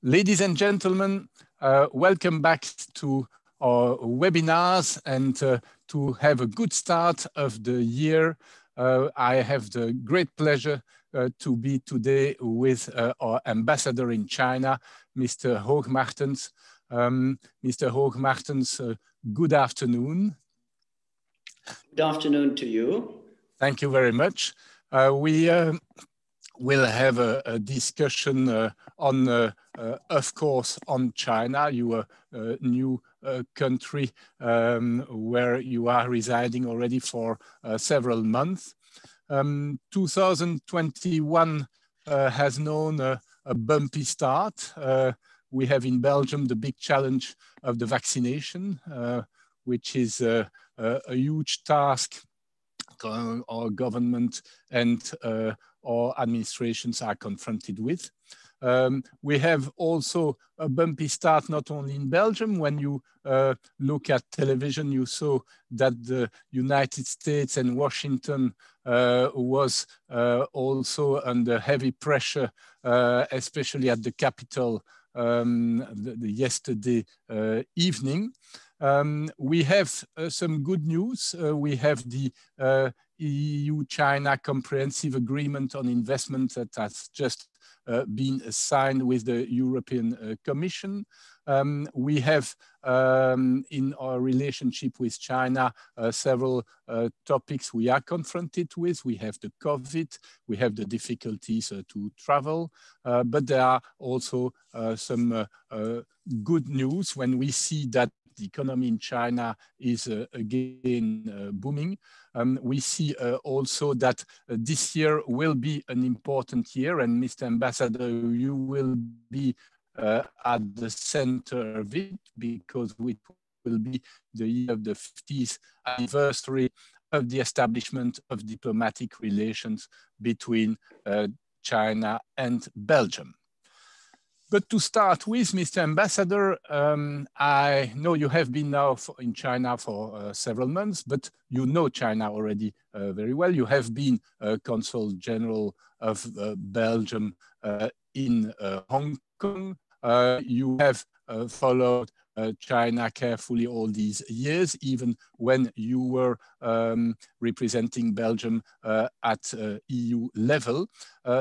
Ladies and gentlemen, welcome back to our webinars and to have a good start of the year. I have the great pleasure to be today with our ambassador in China, Mr. Hoogmartens. Mr. Hoogmartens, good afternoon. Good afternoon to you. Thank you very much. We'll have a discussion on, of course, on China, your new country where you are residing already for several months. 2021 has known a bumpy start. We have in Belgium the big challenge of the vaccination, which is a huge task our government and our administrations are confronted with. We have also a bumpy start not only in Belgium. When you look at television, you saw that the United States and Washington was also under heavy pressure, especially at the Capitol yesterday evening. We have some good news. We have the EU-China Comprehensive Agreement on Investment that has just been signed with the European Commission. We have, in our relationship with China, several topics we are confronted with. We have the COVID, we have the difficulties to travel, but there are also some good news when we see that the economy in China is again booming. We see also that this year will be an important year, and Mr. Ambassador, you will be at the center of it because it will be the year of the 50th anniversary of the establishment of diplomatic relations between China and Belgium. But to start with, Mr. Ambassador, I know you have been now in China for several months, but you know China already very well. You have been Consul General of Belgium in Hong Kong. You have followed China carefully all these years, even when you were representing Belgium at EU level.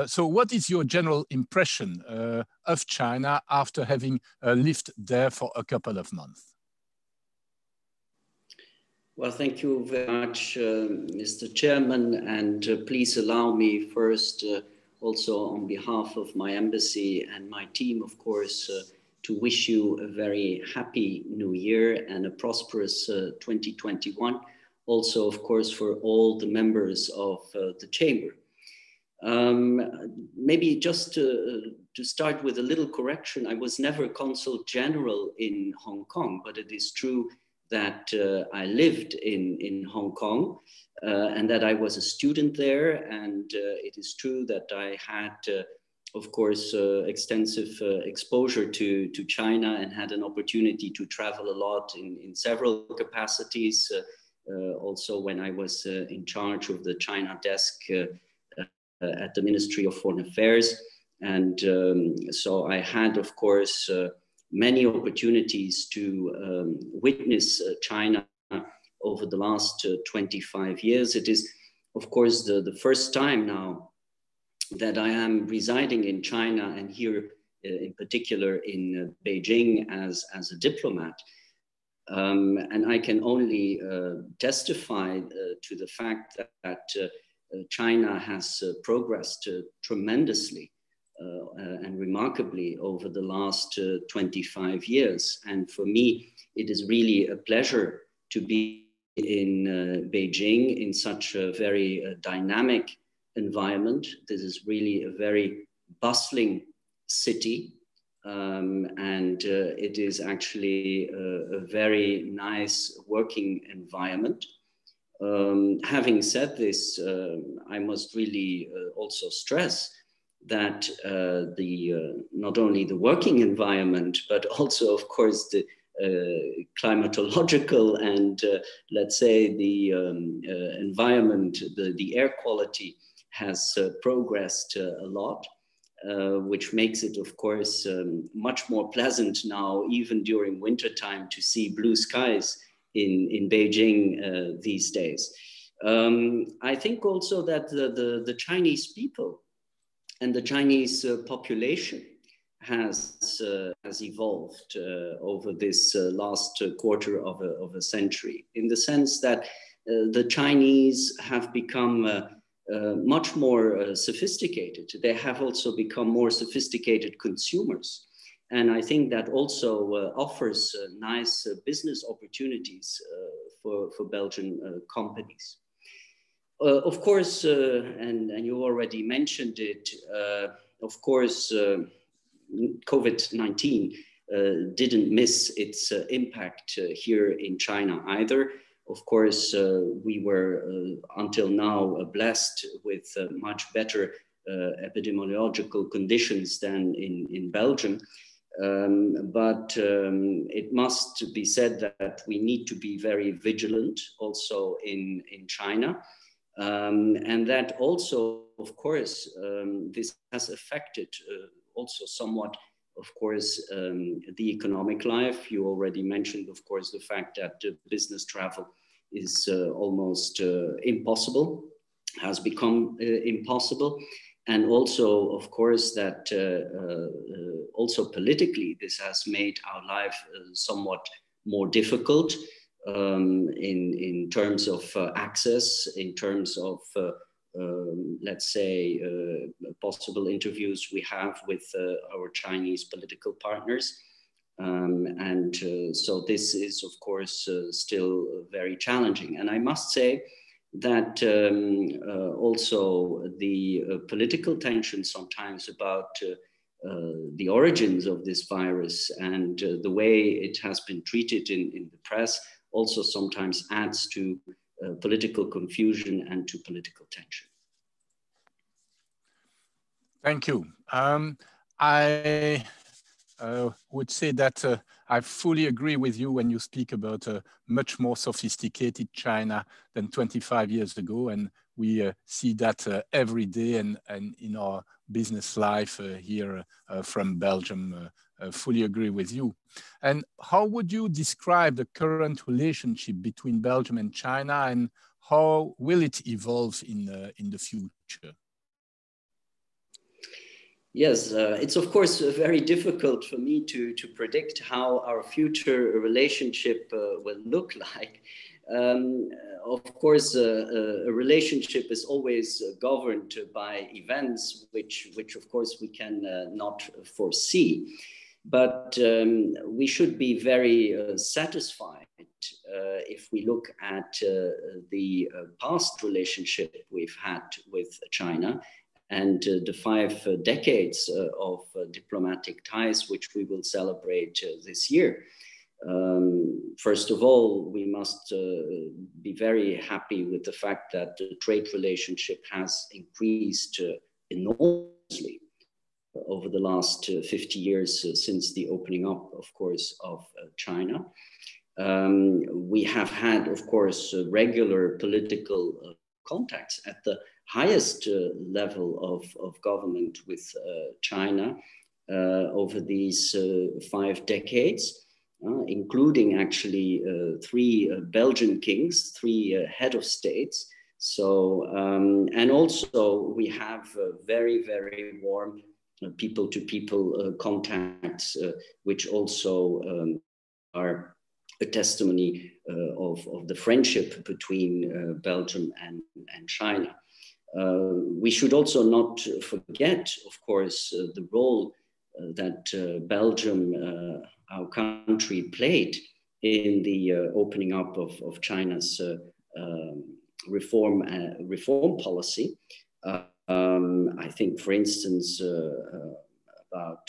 So what is your general impression of China after having lived there for a couple of months? Well, thank you very much, Mr. Chairman, and please allow me first also on behalf of my embassy and my team, of course, to wish you a very happy new year and a prosperous 2021. Also, of course, for all the members of the chamber. Maybe just to start with a little correction, I was never Consul General in Hong Kong, but it is true that I lived in Hong Kong and that I was a student there. And it is true that I had of course, extensive exposure to China and had an opportunity to travel a lot in several capacities. Also when I was in charge of the China desk at the Ministry of Foreign Affairs. And so I had, of course, many opportunities to witness China over the last 25 years. It is, of course, the first time now that I am residing in China and here in particular in Beijing as a diplomat. And I can only testify to the fact that China has progressed tremendously and remarkably over the last 25 years. And for me, it is really a pleasure to be in Beijing in such a very dynamic environment. This is really a very bustling city, and it is actually a very nice working environment. Having said this, I must really also stress that not only the working environment, but also, of course, the climatological and let's say the environment, the air quality has progressed a lot. which makes it, of course, much more pleasant now, even during wintertime, to see blue skies in Beijing these days. I think also that the Chinese people and the Chinese population has evolved over this last quarter of a century, in the sense that the Chinese have become much more sophisticated. They have also become more sophisticated consumers. And I think that also offers nice business opportunities for Belgian companies. Of course, and you already mentioned it, of course, COVID-19 didn't miss its impact here in China either. Of course, we were until now blessed with much better epidemiological conditions than in Belgium. But it must be said that we need to be very vigilant also in China. And that also, of course, this has affected also somewhat, of course, the economic life. You already mentioned, of course, the fact that business travel is almost impossible, has become impossible. And also, of course, that also politically, this has made our life somewhat more difficult in terms of access, in terms of, let's say, possible interviews we have with our Chinese political partners. So this is, of course, still very challenging. And I must say that also the political tension sometimes about the origins of this virus and the way it has been treated in the press also sometimes adds to political confusion and to political tension. Thank you. I would say that I fully agree with you when you speak about a much more sophisticated China than 25 years ago. And we see that every day and in our business life here from Belgium. Fully agree with you. And how would you describe the current relationship between Belgium and China, and how will it evolve in the future? Yes, it's of course very difficult for me to predict how our future relationship will look like. Of course, a relationship is always governed by events which of course we can not foresee. But we should be very satisfied if we look at the past relationship we've had with China and the 5 decades of diplomatic ties which we will celebrate this year. First of all, we must be very happy with the fact that the trade relationship has increased enormously over the last 50 years since the opening up, of course, of China. We have had, of course, regular political contacts at the highest level of government with China over these 5 decades, including actually 3 Belgian kings, 3 head of states. So, and also we have very, very warm people-to-people contacts, which also are a testimony of the friendship between Belgium and China. We should also not forget, of course, the role that Belgium, our country, played in the opening up of China's reform policy. I think, for instance, about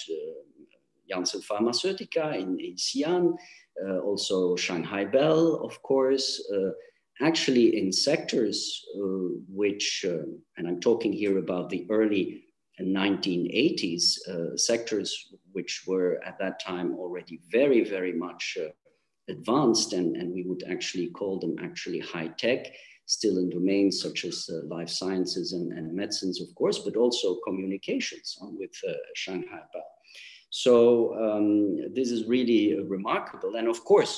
Janssen Pharmaceutica in Xi'an, also Shanghai Bell, of course, actually in sectors which, and I'm talking here about the early 1980s, sectors which were at that time already very, very much advanced, and we would actually call them actually high tech. still in domains such as life sciences and medicines, of course, but also communications with Shanghai Bell. So this is really remarkable. And of course,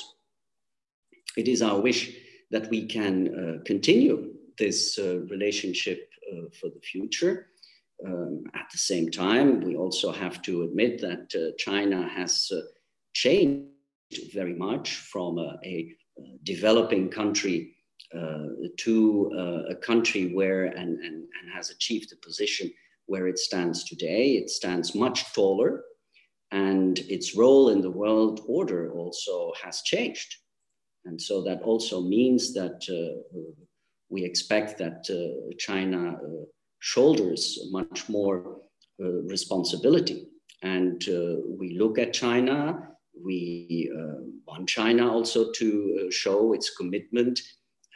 it is our wish that we can continue this relationship for the future. At the same time, we also have to admit that China has changed very much from a developing country to a country where and has achieved a position where it stands today. It stands much taller, and its role in the world order also has changed. And so that also means that we expect that China shoulders much more responsibility. And we look at China, we want China also to show its commitment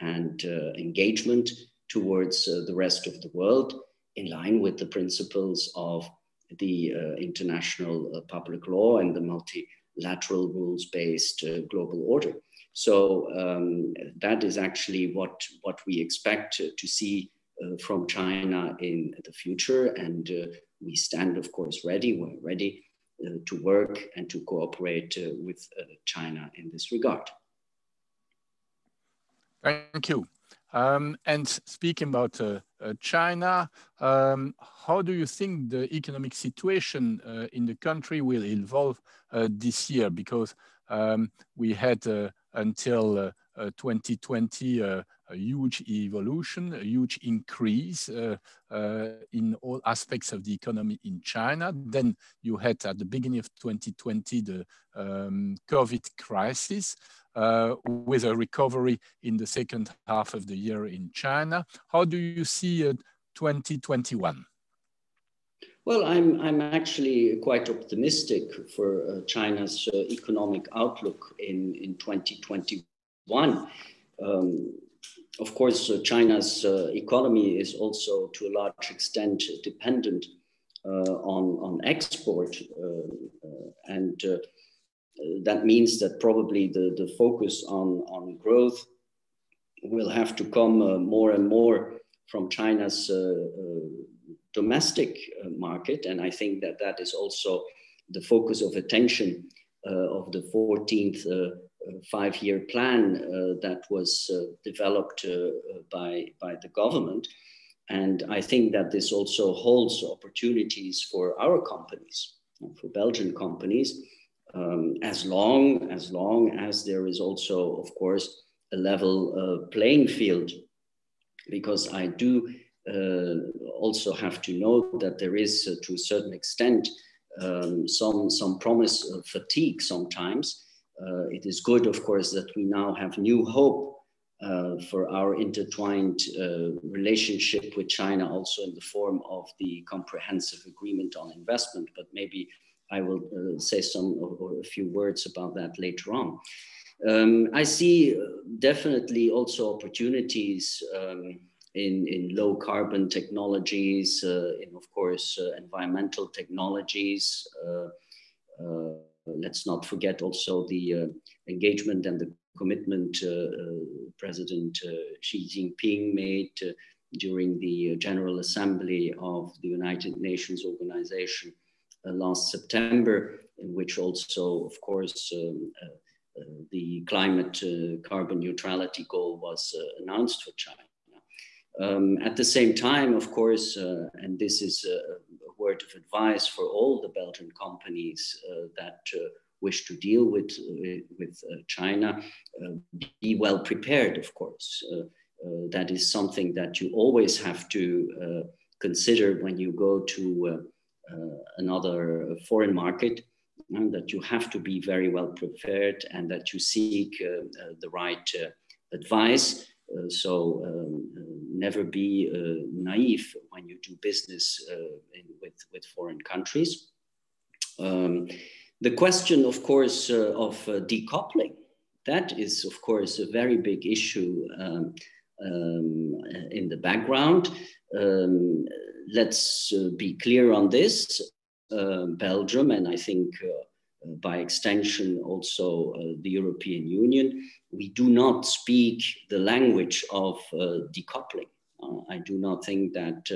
and engagement towards the rest of the world in line with the principles of the international public law and the multilateral rules-based global order. So that is actually what we expect to see from China in the future. And we stand, of course, ready. We're ready to work and to cooperate with China in this regard. Thank you. And speaking about China, how do you think the economic situation in the country will evolve this year? Because we had until 2020 a huge evolution, a huge increase in all aspects of the economy in China. Then you had at the beginning of 2020 the COVID crisis, with a recovery in the second half of the year in China. How do you see 2021? Well, I'm actually quite optimistic for China's economic outlook in 2021. Of course, China's economy is also to a large extent dependent on export, and that means that probably the focus on growth will have to come more and more from China's domestic market. And I think that that is also the focus of attention of the 14th five-year plan that was developed by the government. And I think that this also holds opportunities for our companies, for Belgian companies, as long as there is also, of course, a level playing field. Because I do also have to note that there is, to a certain extent, some promise of fatigue sometimes. It is good, of course, that we now have new hope for our intertwined relationship with China, also in the form of the comprehensive agreement on investment. But maybe I will say a few words about that later on. I see definitely also opportunities in low carbon technologies, in, of course, environmental technologies. Let's not forget also the engagement and the commitment President Xi Jinping made during the General Assembly of the United Nations Organization last September, in which also, of course, the climate carbon neutrality goal was announced for China. At the same time, of course, and this is a word of advice for all the Belgian companies that wish to deal with China, be well prepared, of course. That is something that you always have to consider when you go to another foreign market, and that you have to be very well prepared and that you seek the right advice. So never be naive when you do business with foreign countries. The question, of course, of decoupling, that is, of course, a very big issue in the background. Let's be clear on this. Belgium, and I think by extension also the European Union, we do not speak the language of decoupling. I do not think that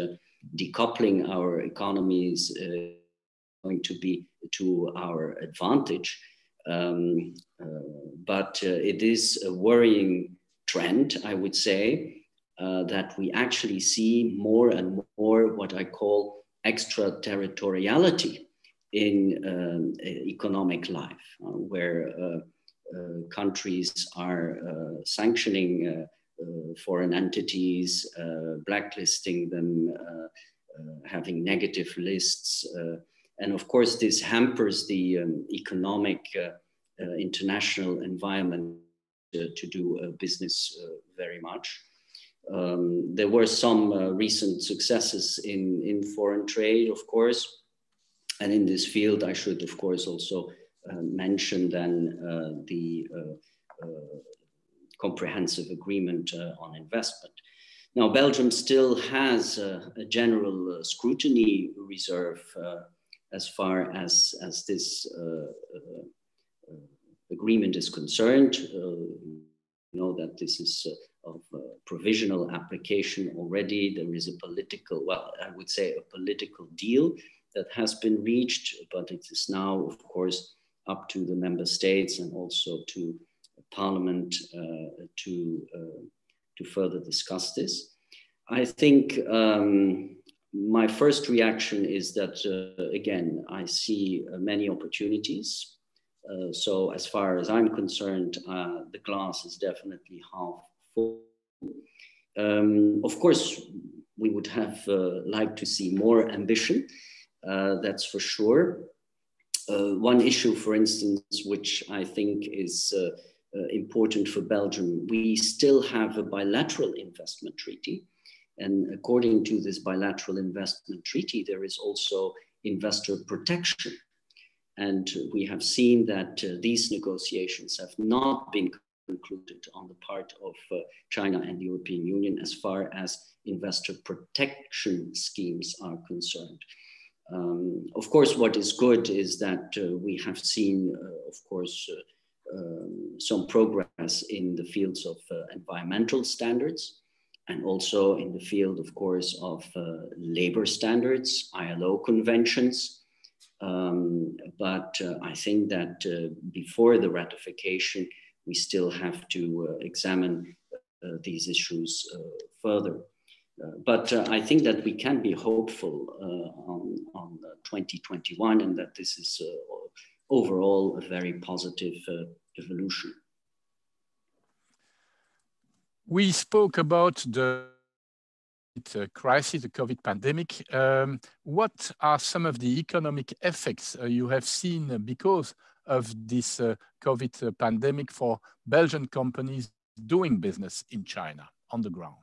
decoupling our economies is going to be to our advantage. But it is a worrying trend, I would say, that we actually see more and more what I call extraterritoriality in economic life, where countries are sanctioning foreign entities, blacklisting them, having negative lists. And of course, this hampers the economic international environment to do business very much. There were some recent successes in foreign trade, of course. And in this field, I should, of course, also mention then the comprehensive agreement on investment. Now, Belgium still has a general scrutiny reserve as far as this agreement is concerned. You know that this is of provisional application already. There is a political, well, I would say a political deal that has been reached, but it is now, of course, up to the member states and also to Parliament to further discuss this. I think my first reaction is that, again, I see many opportunities. So as far as I'm concerned, the glass is definitely half full. Of course, we would have liked to see more ambition, that's for sure. One issue, for instance, which I think is important for Belgium, we still have a bilateral investment treaty. And according to this bilateral investment treaty, there is also investor protection. And we have seen that these negotiations have not been concluded on the part of China and the European Union as far as investor protection schemes are concerned. Of course, what is good is that we have seen, of course, some progress in the fields of environmental standards and also in the field, of course, of labor standards, ILO conventions. But I think that before the ratification, we still have to examine these issues further. But I think that we can be hopeful on 2021 and that this is overall a very positive evolution. We spoke about the crisis, the COVID pandemic. What are some of the economic effects you have seen because of this COVID pandemic for Belgian companies doing business in China on the ground?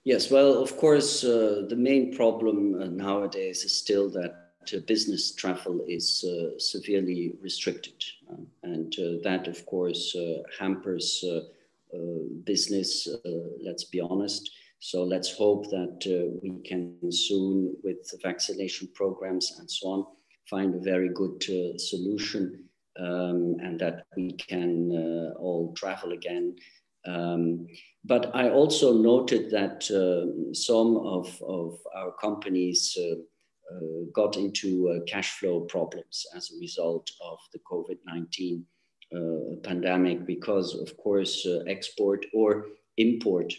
Yes, well, of course, the main problem nowadays is still that business travel is severely restricted. And that, of course, hampers business, let's be honest. So let's hope that we can soon, with vaccination programs and so on, find a very good solution and that we can all travel again. But I also noted that some of our companies got into cash flow problems as a result of the COVID-19 pandemic, because of course export or import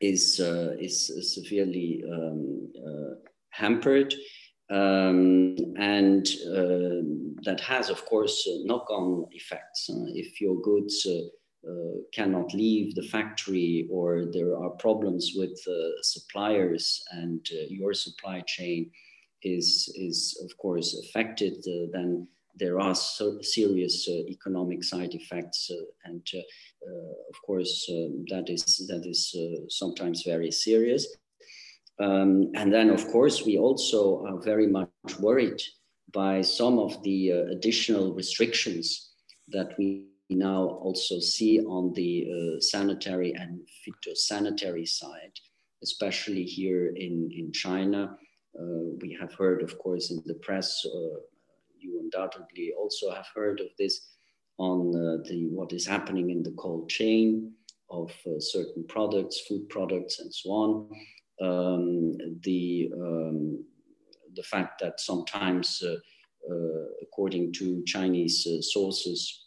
is severely hampered, and that has of course knock-on effects. If your goods cannot leave the factory, or there are problems with suppliers and your supply chain is of course affected, then there are serious economic side effects, and of course that is sometimes very serious. And then of course we also are very much worried by some of the additional restrictions that we now also see on the sanitary and phytosanitary side, especially here in China. We have heard, of course, in the press, you undoubtedly also have heard of this on what is happening in the cold chain of certain products, food products, and so on. The fact that sometimes, according to Chinese sources,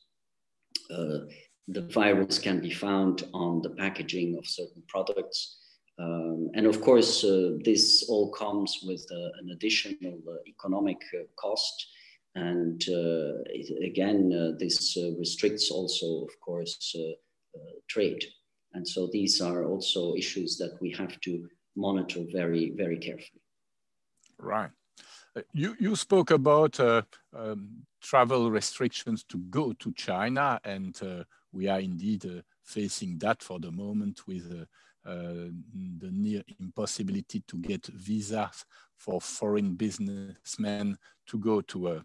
the virus can be found on the packaging of certain products. And of course, this all comes with an additional economic cost. And again, this restricts also, of course, trade. And so these are also issues that we have to monitor very, very carefully. Right. You spoke about travel restrictions to go to China, and we are indeed facing that for the moment with the near impossibility to get visas for foreign businessmen to go to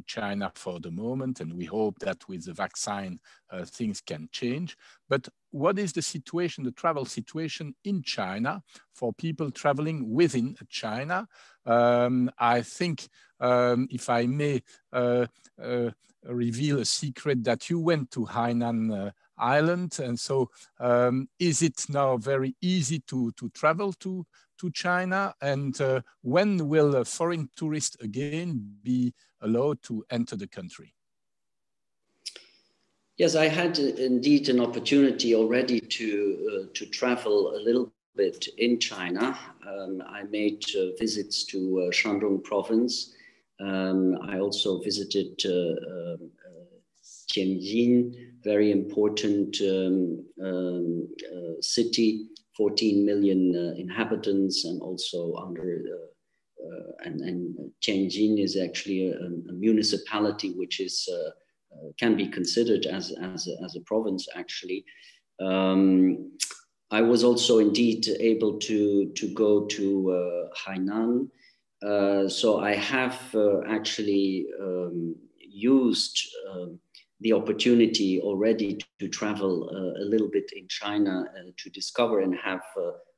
China for the moment, and we hope that with the vaccine things can change. But what is the situation, the travel situation in China for people traveling within China? I think, if I may reveal a secret, that you went to Hainan Island, and so is it now very easy to travel to China? And when will foreign tourists again be allowed to enter the country? Yes, I had indeed an opportunity already to travel a little bit in China. I made visits to Shandong province. I also visited Tianjin, very important city, 14 million inhabitants, and also under and Tianjin is actually a municipality which is can be considered as a province actually. I was also indeed able to go to Hainan. So I have actually used the opportunity already to travel a little bit in China to discover and have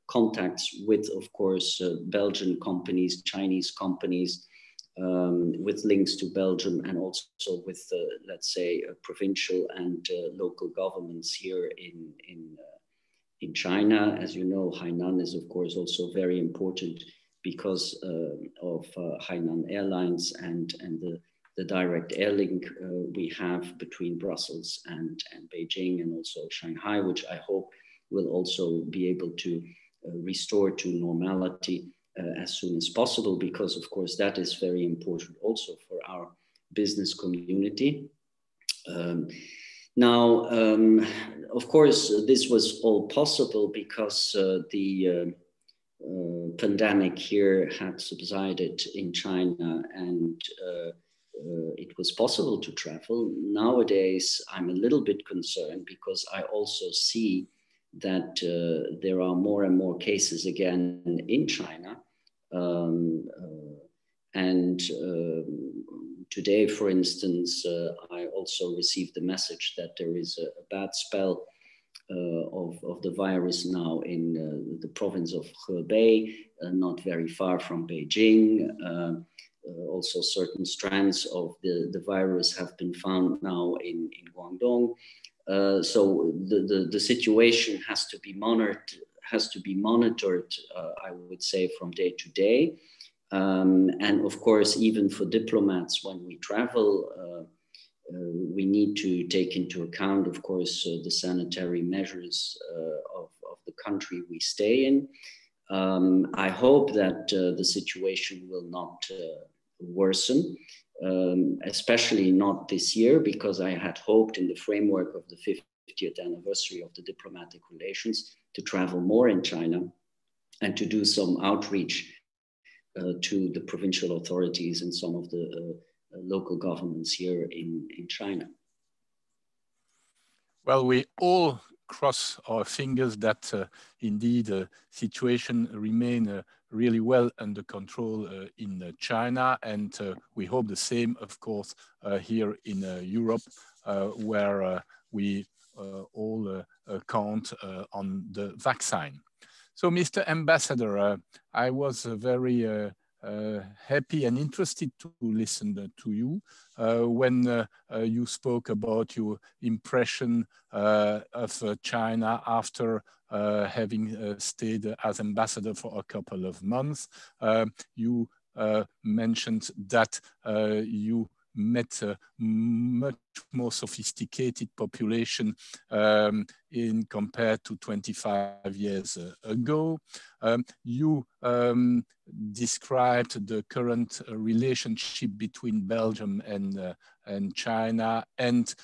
contacts with, of course, Belgian companies, Chinese companies, with links to Belgium, and also with, let's say, provincial and local governments here in China. As you know, Hainan is, of course, also very important because of Hainan Airlines and the direct air link we have between Brussels and Beijing, and also Shanghai, which I hope will also be able to restore to normality as soon as possible, because of course that is very important also for our business community. Now, of course, this was all possible because the pandemic here had subsided in China, and it was possible to travel. Nowadays, I'm a little bit concerned because I also see that there are more and more cases again in China. Today, for instance, I also received the message that there is a bad spell of the virus now in the province of Hebei, not very far from Beijing. Also, certain strands of the virus have been found now in Guangdong. So the situation has to be monitored, I would say, from day to day. And of course, even for diplomats, when we travel, we need to take into account, of course, the sanitary measures of the country we stay in. I hope that the situation will not worsen, especially not this year, because I had hoped in the framework of the 50th anniversary of the diplomatic relations to travel more in China and to do some outreach to the provincial authorities and some of the local governments here in China. Well, we all cross our fingers that indeed the situation remain really well under control in China, and we hope the same, of course, here in Europe, where we all count on the vaccine. So, Mr. Ambassador, I was very happy and interested to listen to you when you spoke about your impression of China after having stayed as ambassador for a couple of months. You mentioned that you met a much more sophisticated population in compared to 25 years ago. You described the current relationship between Belgium and China, and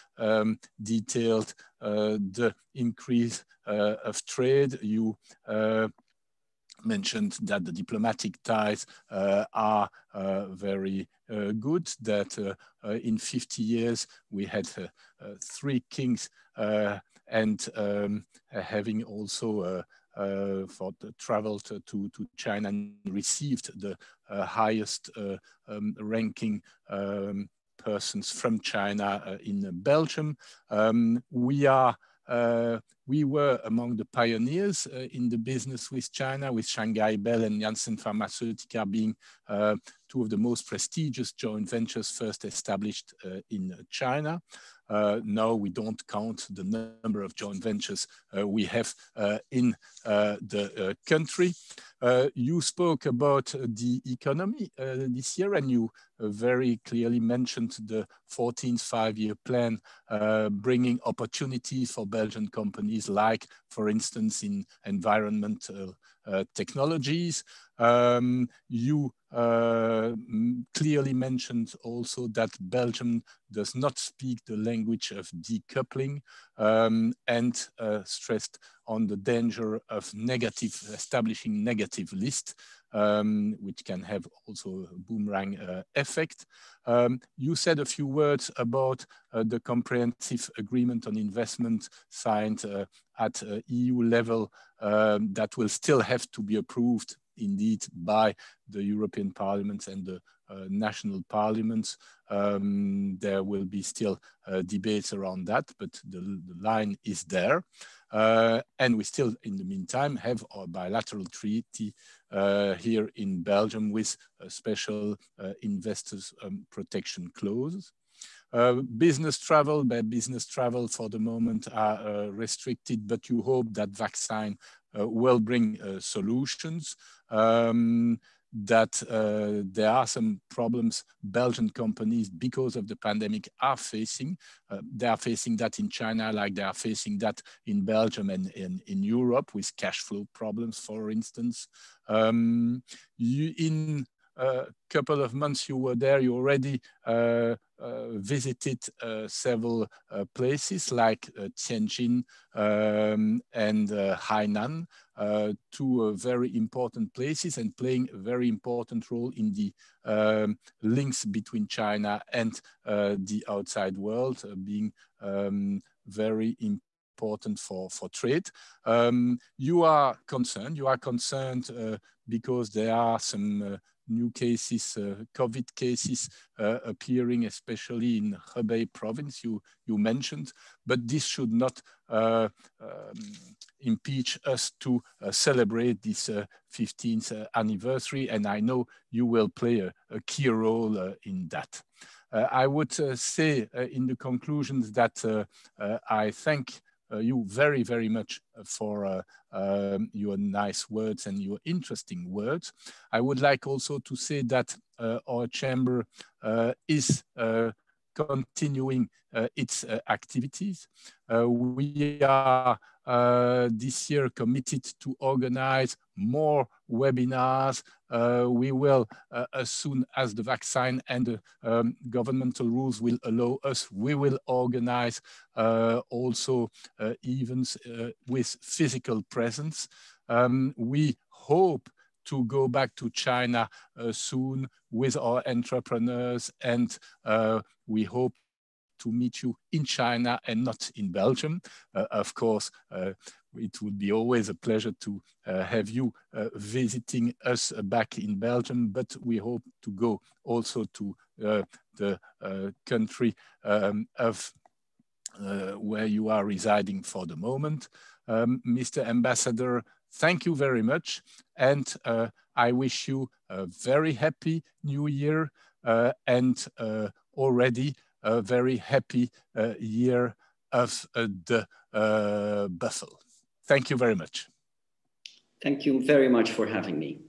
detailed the increase of trade. You mentioned that the diplomatic ties are very good, that in 50 years we had 3 kings, and having also for the traveled to China and received the highest ranking persons from China in Belgium. We were among the pioneers in the business with China, with Shanghai Bell and Janssen Pharmaceutica being 2 of the most prestigious joint ventures first established in China. Now we don't count the number of joint ventures we have in the country. You spoke about the economy this year, and you very clearly mentioned the 14th five-year plan, bringing opportunities for Belgian companies, like, for instance, in environmental technologies. You clearly mentioned also that Belgium does not speak the language of decoupling, and stressed on the danger of establishing negative lists, which can have also a boomerang effect. You said a few words about the comprehensive agreement on investment signed at EU level that will still have to be approved indeed by the European Parliament and the national parliaments. There will be still debates around that, but the line is there. And we still, in the meantime, have our bilateral treaty here in Belgium with a special investors protection clause. Business travel for the moment are restricted, but you hope that vaccine will bring solutions. That there are some problems Belgian companies, because of the pandemic, are facing. They are facing that in China, like they are facing that in Belgium and in Europe, with cash flow problems, for instance. In a couple of months you were there, you already visited several places like Tianjin and Hainan, 2 very important places, and playing a very important role in the links between China and the outside world, being very important for trade. You are concerned because there are some new cases, COVID cases appearing, especially in Hebei province, you mentioned, but this should not impeach us to celebrate this 15th anniversary, and I know you will play a key role in that. I would say in the conclusions that I thank you very, very much for your nice words and your interesting words. I would like also to say that our chamber is continuing its activities. We are this year committed to organize more webinars. We will, as soon as the vaccine and the governmental rules will allow us, we will organize also events with physical presence. We hope to go back to China soon with our entrepreneurs, and we hope to meet you in China and not in Belgium. Of course, it would be always a pleasure to have you visiting us back in Belgium, but we hope to go also to the country of where you are residing for the moment. Mr. Ambassador, thank you very much. And I wish you a very happy new year and already a very happy year of the buffalo. Thank you very much. Thank you very much for having me.